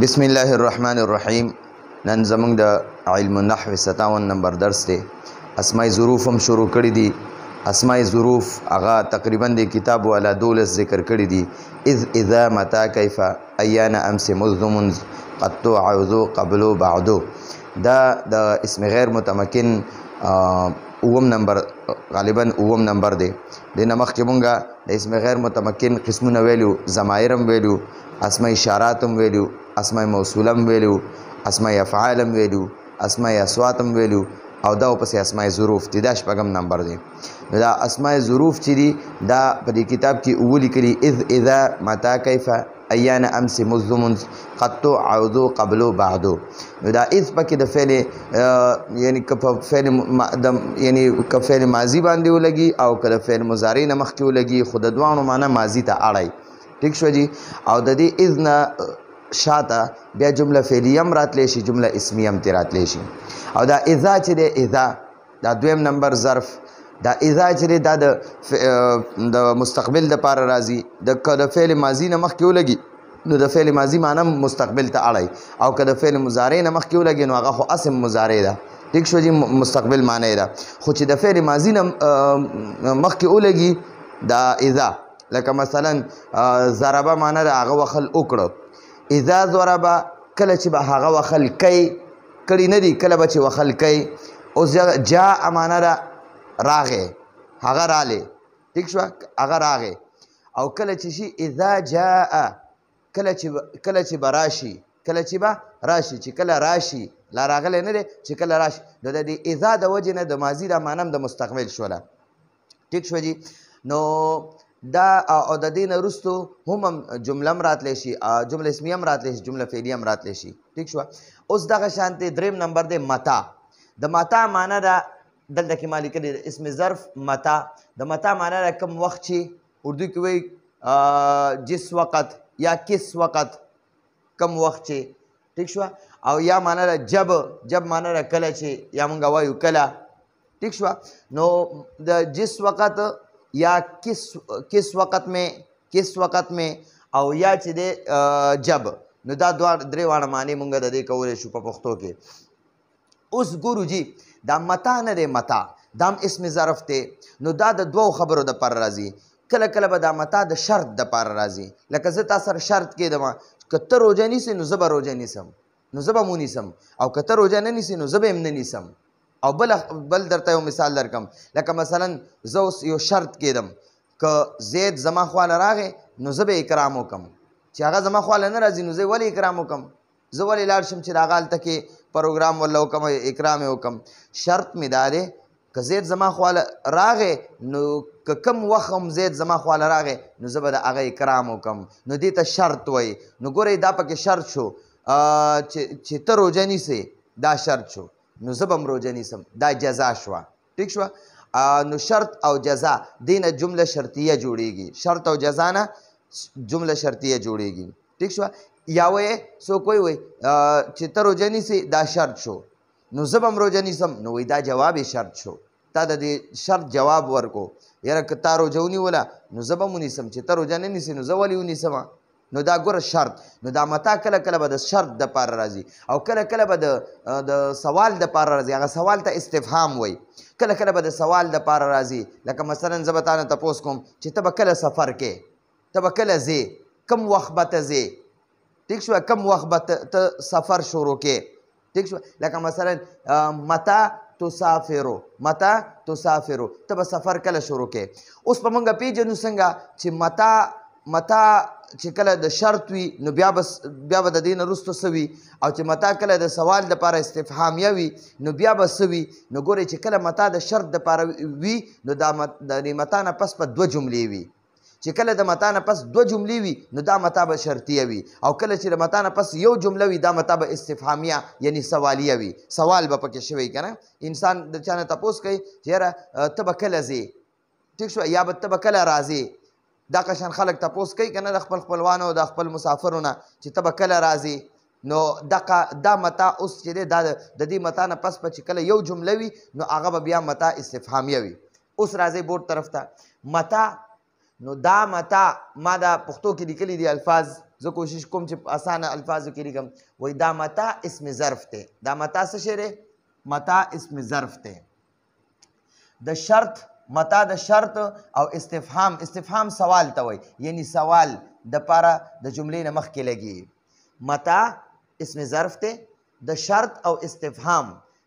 بسم الله الرحمن الرحیم. نن زمونږ د علم النحو 57 نمبر درس دی. اسماء ظروف هم شروع کړی دي. اسماء ظروف هغه تقریبا د کتاب والا 12 ذکر کړی دي. اذ اذا متى كيف ايان امس منذ منذ قد تعوذ قبل بعد. دا د اسم غیر متمکن اوم نمبر غالبا اوم نمبر دی. د نمخ کې مونږه د اسم غیر متمکن قسمونه ویلو، ضمائرم ویلو، اسماء اشاراتم ویلو، اسماء موصولم ویلو، اسماء افعالم ویلو، اسماء اصواتم ویلو، او دا پسې اسماء ظروف دي. دا شپږم نمبر دی. دا اسماء ظروف چې دي دا په دې کتاب کې اولی کړي اذ اذا متى كيف ایان امس منذ منذ قد تعوذ قبل بعد. دا اذ پکې د فعل یعنی که فعل یعنی که فعل ماضی باندې ولګي او که فعل مضارع نه مخکې ولګي، خو د دوانو معنی ماضی ته اړای. ٹھیک شو جی. او د دې اذن شاته بیا جمله فعلیه هم راتلی شي، جمله اسمیه هم ترې راتلی شي. او دا اذا چې دی، اذا دا دویم نمبر ظرف، دا اذا چې دی دا د مستقبل دپاره راځي. که د فعل ماضي نه مخکې ولګي نو د فعل ماضي معنی مستقبل ته اړی، او که د فعل مضارع نه مخکې ولګي نو هغه خو اسم مضارع ده. ٹھیک شو جی، مستقبل معنی ده. خو چې د فعل ماضي نه مخکې ولګي دا اذا، لکه مثلا ضربه معنی ده هغه وخل وکړه. اذا ضربه کله چې به هغه وخل کوي، کړي نه دي، کله به چې وخل کوي. اوس جاء معنی ده راغې، هغه رالی. ٹھیک شو، هغه راغې. او کله چې شي اذا جاء، کله چې به راشي، کله چې به راشي، چې کله راشي، لا راغلی نه دی، چې کله راشي. نو د دې اذا د وجې نه د ماضي دا معنی هم د مستقبل شوله. ټیک شو جي. نو دا او د دې نه وروستو هم جمله هم راتلی شي، جمله اسمیه هم راتلی شي، جمله فعلیه هم راتلی شي. ټیک شوه. اوس دغه شانتې دریم نمبر دی متا. د متا معنی ده دلته کې ما لیکلي د اسم ظرف متا. د متا معنی ده کوم وخت چې اردو کې وایي جس وقت یا کس وقت، کم وخت چې. ٹھیک شوه. او یا معنی ده جب، جب معنی ده کله چې، یا مونږ وایو کله. ٹھیک شوه. نو د جس وقت یا کس وقت میں، کس وقت میں، او یا چې دی جب. نو دا درې واړه معنی مونږ د دې کولی شو په پښتو کې. اوس ګورو جی، دا متا نه دی، متا دا هم اسم ظرف دی. نو دا د دوو خبرو دپاره راځي. کله کله به دا متا د شرط دپاره راځي. لکه زه تا سره شرط کېدم که ته روژه نیسې نو زه به روژه نیسم، نو زه به مو نیسم. او که ته روژه نه نیسې نو زه به هم نه نیسم. او بل درته یو مثال درکم. لکه مثلا زه اوس یو شرط کېدم که زید زما خواله راغی نو زه به اکرام وکم. چې هغه زما خواله نه راځي نو زه ولې اکرام وکم؟ زه ولې لاړ شم چې د هغه هلته کې پروګرام وله وکم، اکرام یې وکم. شرط مې دا دی که زید زما خواله راغی نو که کم وخت هم زید زما خواله راغی نو زه به د هغه اکرام وکم. نو دې ته شرط وایي. نو ګورئ دا پکې شرط شو چې ته روژه نیسې، دا شرط شو. نو زه به هم روژه نیسم، دا جزا شوه. ټیک شوه. نو شرط او جزا دې نه جمله شرطیه جوړیږي. شرط او جزا نه جمله شرطیه جوړیږي. ټیک شوه. یا وایې څوک وایي چې ته روژه نیسې دا شرط شو، نو زه به هم روژه نیسم، نو وایي دا جواب شرط شو. تا د دې شرط جواب ورکو. یاره که تا روژه ونیوله نو زه به هم ونیسم، چې ته روژه نه نیسې نو زه ولې ونیسم. نو دا ګوره شرط. نو دا متا کله کله به د شرط دپاره راځي، او کله کله به د سوال دپاره راځي. هغه سوال ته استفهام وایي. کله کله به د سوال دپاره راځي. لکه مثلا زه به تا نه تپوس کوم چې ته به کله سفر کې، ته به کله ځې، کم وخت به ته ځې. ټیک شوه. کم وخت به ته سفر شروع کې. ټیک شوه. لکه مثلا متا تسافرو، متا تسافرو، ته به سفر کله شروع کې. اوس په موږ پیژنو څنګه چې متا چې کله د شرط وي نو بیا به د دې نه وروستو څه وي، او چې متا کله د سوال دپاره استفهامیه وي نو بیا به څه وي. نو ګورئ چې کله متا د شرط دپاره وي نو دا د متا نه پس په دوه جملې وي. چې کله د متا نه پس دوه جملې وي نو دا متا به شرطیه وي. او کله چې د متا نه پس یو جمله وي دا متا به استفهامیه یعنی سوالیه وي. سوال به پکې شوی که نه. انسان د چا نه تپوس کوي چې یاره ته به کله ځې. ټیک شوه. یا به ته به کله راځې. دا قشان خلک تپوس کوي که نه د خپل خپلوانو او د خپل مسافرو نه چې ته به کله راځې. نو دا متا اوس چې دی دا د دې متا نه پس به چې کله یو جمله وي نو هغه به بیا متا استفهامیه وي. اوس راځئ بورډ طرف ته. متا نو دا متا ما دا پښتو کې لیکلي دي الفاظ، زه کوشش کوم چې اسانه الفاظو کې لیکم. وایي دا متا اسم ظرف دی. دا متا څه شی دی؟ متا اسم ظرف دی. د شرط متا د شرط او استفهام، استفهام سوال ته وایي، یعنی سوال د پاره د جملې نه مخکې لګي. متا اسم ظرف دی، د شرط او استفهام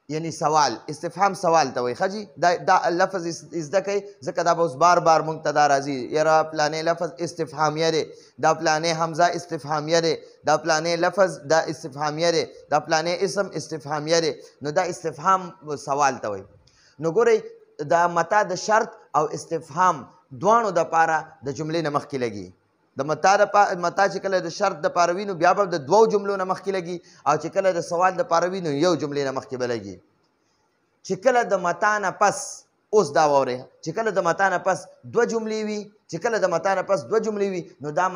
یعنی سوال. استفهام سوال ته وایي. ښه جي دا لفظ زده کوئ ځکه دا به اوس بار بار موږ ته دا راځي، یاره پلانې لفظ استفهامیه دی، دا پلانې حمزه استفهامیه دی، دا پلانې لفظ دا استفهامیه دی، دا پلانې اسم استفهامیه دی. نو دا استفهام سوال ته وایي. نو ګورئ دا متا د شرط او استفهام دواړو دپاره د جملې نه مخکې لګي. د متا چې کله د شرط دپاره وي نو بیا به د دوو جملو نه مخکې لګي، او چې کله د سوال دپاره وي نو یو جملې نه مخکې به لګي. چې کله د متا نه پس، اوس دا واورئ، چې کله د متا نه پس دوه جملې وي، چې کله د متا نه پس دوه جملې وي نو دا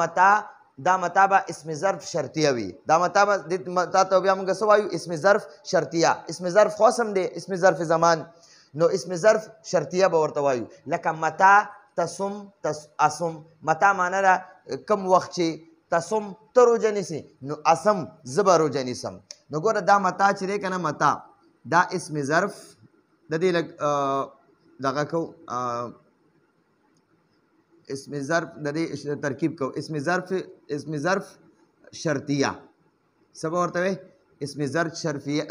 متا به اسم ظرف شرطیه وي. دا متا ته بیا موږ څه وایو؟ اسم ظرف شرطیه. اسم ظرف خو هم دی اسم ظرف زمان، نو اسم ظرف شرطیه به ورته وایو. لکه متا تصم اسم، متا معنی ده کم وخت چې تصم ته روژه نیسي نو اسم زه به روژه نیسم. نو ګوره دا متا چې دی که نه، متا دا اسم ظرف د دې لږ دغه کو اسم ظرف د دې ترکیب کو. اسم ظرف شرطیه څه به ورته وایي؟ اسم ظرف شرطیه،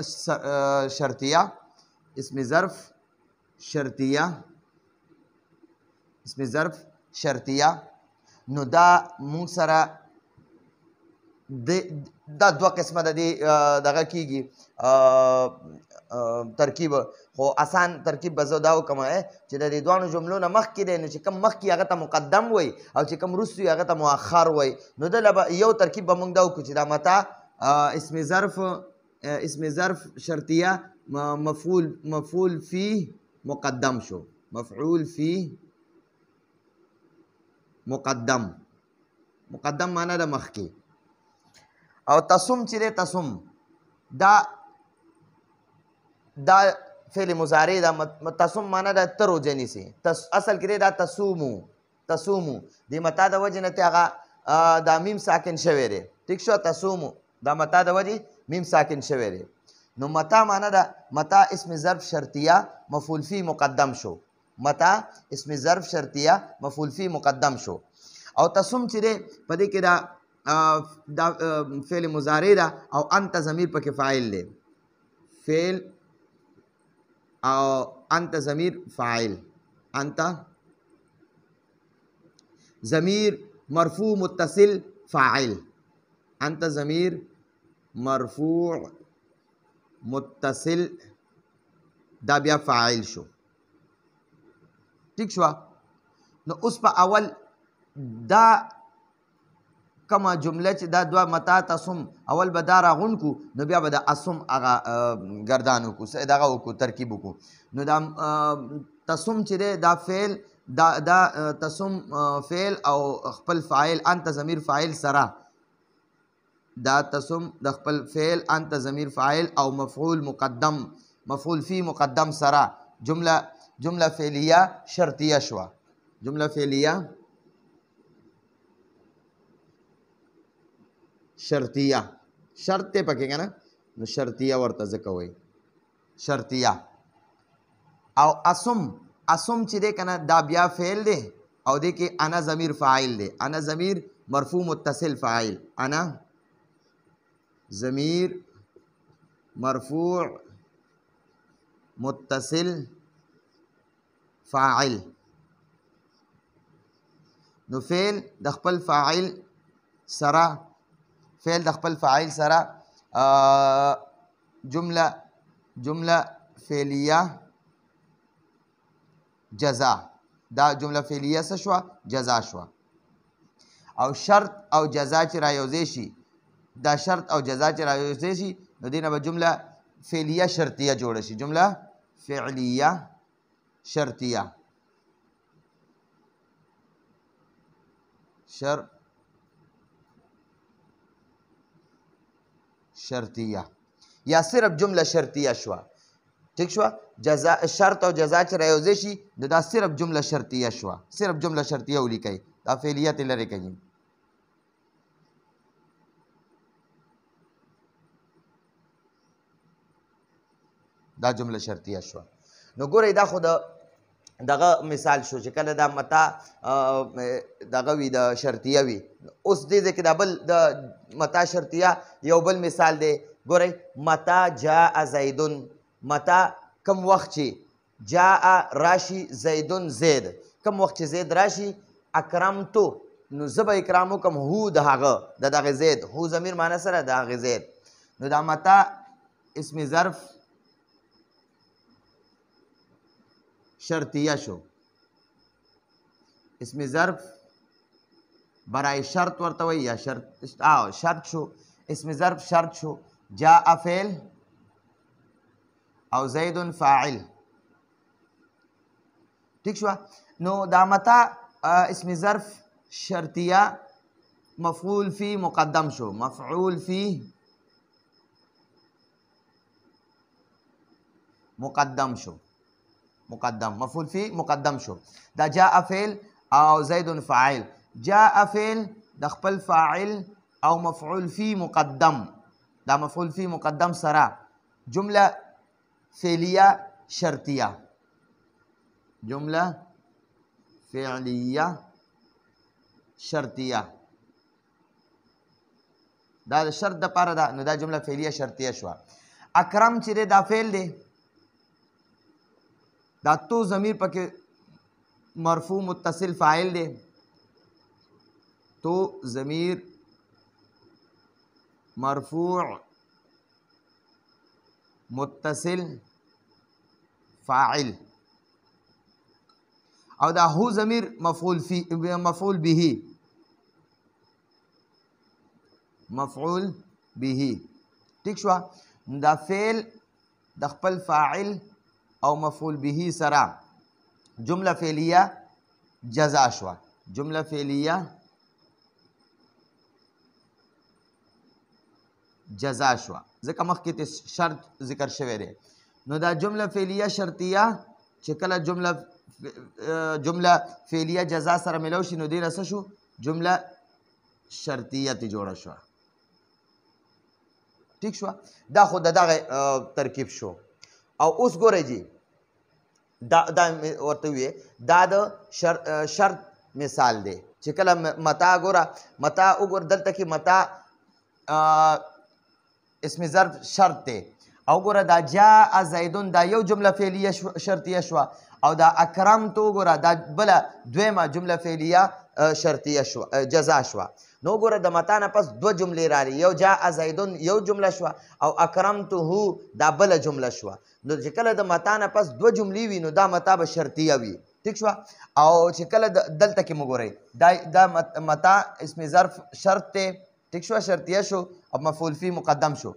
اسم ظرف شرطیه، اسم ظرف شرطیه. نو دا مونږ سره دا دوه قسمه د دې دغه کېږي ترکیب. خو آسان ترکیب به زه دا وکړم چې د دې دواړو جملو نه مخکې دی نو چې کوم مخکې هغه ته مقدم وایي او چې کوم وروسته وي هغه ته مؤخر وایي. نو دله به یو ترکیب به مونږ دا وکړو چې دا متا اسم ظرف شرطیه مفعول فيه مقدم شو، مفعول فيه مقدم معنی د مخکې. او تصم چې دی، تصم دا فعل مضارع دا. تصم معنی د ته روژه نیسي، اصل کې دی دا تصومو. د متا د وجې نه هغه دا میم ساکن شوی دی. ټیک شو؟ تصومو دا متا د وجې میم ساکن شوی دی. نو متا معنی ده متا اسم ظرف شرطیه مفعول فی مقدم شو. متا اسم ظرف شرطیه مفعول فی مقدم شو. او تصم چې دی په دې کې دا فعل مضارع ده او انت ضمیر پکې فاعل دی. فعل او انت ضمیر فاعل، انت ضمیر مرفوع متصل فاعل، انت ضمیر مرفوع متصل دا بیا فاعل شو. ٹھیک شو؟ نو اوس په اول دا کما جمله چې دا دوه متا تصم اول به دا راغون کو نو بیا به د اسم هغه گردان وکړو، دغه وکړو، ترکیب وکړو. نو دا تصم چې دی دا فعل دا تصم فعل او خپل فاعل انت ضمیر فاعل سره، دا تصم د خپل فعل انت ضمیر فاعل او مفعول مقدم مفعول فی مقدم سره جمله فعلیه شرطیه شوه. جمله فعلیه شرطیه، شرط ته پکې کنه نو شرطیه ورته ځکه وایي شرطیه. او اسم چې دی کنه دا بیا فعل دی او دی کې انا ضمیر فاعل دی. انا ضمیر مرفوع متصل فاعل، انا ضمیر مرفوع متصل فاعل. نو فعل د خپل فاعل سره، فعل د خپل فاعل سره جمله فعلیه جزا، دا جمله فعلیه څه شوه؟ جزا شوه. او شرط او جزا چې رایوځی شي، دا شرط او جزا چې رایوځی شي نو دې نه به جمله فعلیه شرطیه جوړه شي. جمله فعلیه شرطیه شرطیه یا صرف جمله شرطیه شوه. ٹھیک شوه؟ جزا شرط او جزا چې رایوځی شي نو دا صرف جمله شرطیه شوه. صرف جمله شرطیه ولیکئ، دا فعلیه ته لرې کوي. دا جمله شرطیه شوه. نو ګورئ دا خو دغه مثال شو چې کله دا متا دغه وي د شرطیه وي. اوس دې ځای کې دا بل د متا شرطیه یو بل مثال دی. ګورئ متا جاء زیدون، متا کم وخت چې جاء راشي زیدون زید، کم وخت چې زید راشي اکرمتو نو زه به اکرام وکم هو د هغه د دغه زید، هو ضمیر معنی سره د هغه زید. نو دا متا اسم ظرف شرطیه شو، اسم ظرف برای شرط ورته وایي یا شرط شو، اسم ظرف شرط شو، جاء فعل او زید فاعل. ٹھیک شو. نو دا متا اسم ظرف شرطیه مفعول فی مقدم شو، مفعول فی مقدم شو، مقدم مفعول فی مقدم شو. دا جاء فعل او زید فاعل، جاء فعل د خپل فاعل او مفعول فی مقدم، دا مفعول فی مقدم سره جمله فعلیه شرطیه، جمله فعلیه شرطیه دا د شرط دپاره ده. نو دا جمله فعلیه شرطیه شوه. اکرم چې دی دا فعل دی، دا تو ضمیر پکې مرفوع متصل فاعل دی، تو ضمیر مرفوع متصل فاعل، او دا هو ضمیر مفعول به، مفعول به. ٹھیک شو. دا فعل د خپل فاعل او مفعول به سره جمله فعلیه جزا شو، جمله فعلیه جزا شو ځکه مخکې ته شرط ذکر شوی دی. نو دا جمله فعلیه شرطیه چې کله جمله فعلیه جزا سره ملو شي نو دې رسه شو جمله شرطیه ته جوړه شو. ٹھیک شو. دا خو دغه ترکیب شو. او اوس ګورئ جی دا ورته وی دا د شرط مثال دی چې کله متا ګوره متا وګور دلته کې متا اسم ظرف شرط دی او ګوره دا جاء زیدون دا یو جمله فعلیه شرطیه شوه او دا اکرمتو ګوره دا بله دویمه جمله فعلیه شرطیه شوه جزا شوه. نو ګوره د متا نه پس دوه جملې راغلي، یو جاء زیدون یو جمله شوه او اکرمته دا بله جمله شوه. نو چې کله د متا نه پس دوه جملې وي نو دا متا به شرطیه وي. ٹھیک شوه. او چې کله دلته کې مو ګورئ دا متا اسم ظرف شرط دی. ٹھیک شوه. شرطیه شو او مفعول فی مقدم شو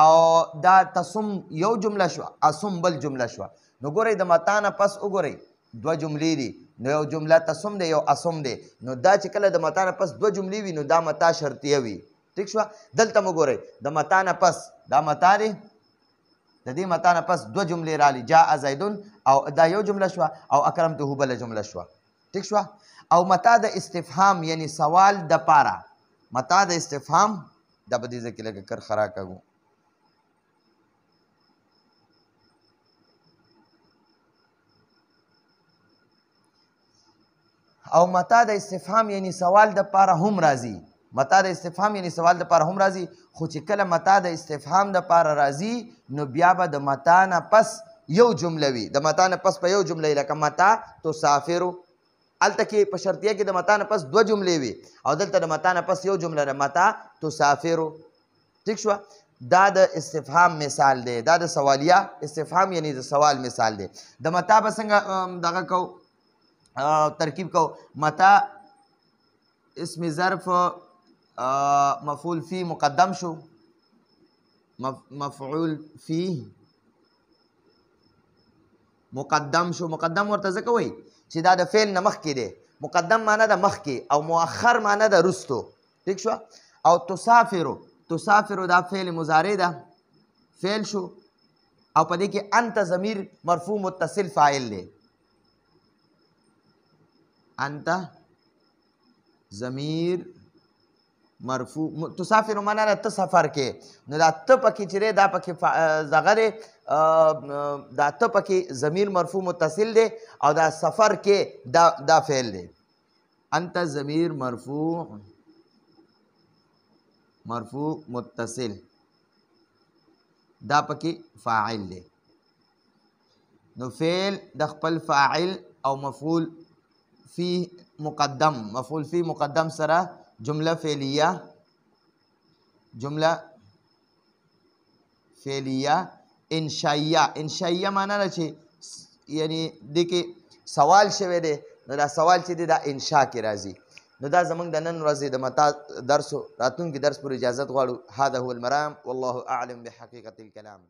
او دا تصم یو جمله شوه، اصم بل جمله شوه. نو ګورئ د متا نه پس وګورئ دوه جملې دي، نو یو جمله تصم دی یو اصم دی. نو دا چې کله د متا نه پس دوه جملې وي نو دا متا شرطیه وي. ٹھیک شوه. دلته مو ګورئ د متا نه پس دا متا دی، د دې متا نه پس دوه جملې راغلي، جاء زیدون او دا یو جمله شوه او اکرمته بله جمله شوه. ٹھیک شوه. او متا د استفهام یعنی سوال د پاره، متا د استفهام دا په دې ځای کې لږه کرخرا کوو. او متا د استفهام یعنی سوال د پاره هم راځي، متا د استفهام یعنی سوال د پاره هم راځي. خو چې کله متا د استفهام د پاره راځي نو بیا به د متا نه پس یو جمله وي، د متا نه پس په یو جمله لکه متا تسافرو. هلته کې په شرطیه کې د متا نه پس دوه جملې وي او دلته د متا نه پس یو جمله ده، متا تسافرو. ٹھیک شوه. دا د استفهام مثال دی، دا د سوالیه استفهام یعنی د سوال مثال دی. د متا به څنګه دغه کو ترکیب کو. متا اسم ظرف مفعول فی مقدم شو، مفعول فی مقدم شو. مقدم ورته ځکه وایي چې دا د فعل نه مخکې دی، مقدم معنی ده مخکې او مؤخر معنی ده رستو. ٹھیک شو. او تسافرو، تسافرو دا فعل مضارع ده، فعل شو او په دې کې انت ضمیر مرفوع متصل فاعل دی، انت ضمیر مرفوع تسافر معنا ده ته سفر کې نو دا ته پکې چې دی دا پکې دغه دی دا ته پکې ضمیر مرفوع متصل دی او دا سفر کې دا فعل دی انت ضمیر مرفوع متصل دا پکې فاعل دی نو فعل د خپل فاعل او مفعول فی مقدم سره جمله فعلیه انشائیه معنا ده چې یعنی د کې سوال شوی دی نو دا سوال چې دی دا انشاء کې راځي نو دا زمونږ د نن ورځې د متا درس راتلونکي درس پر اجازت غواړو هذا هو المرام والله اعلم بحقیقة الكلام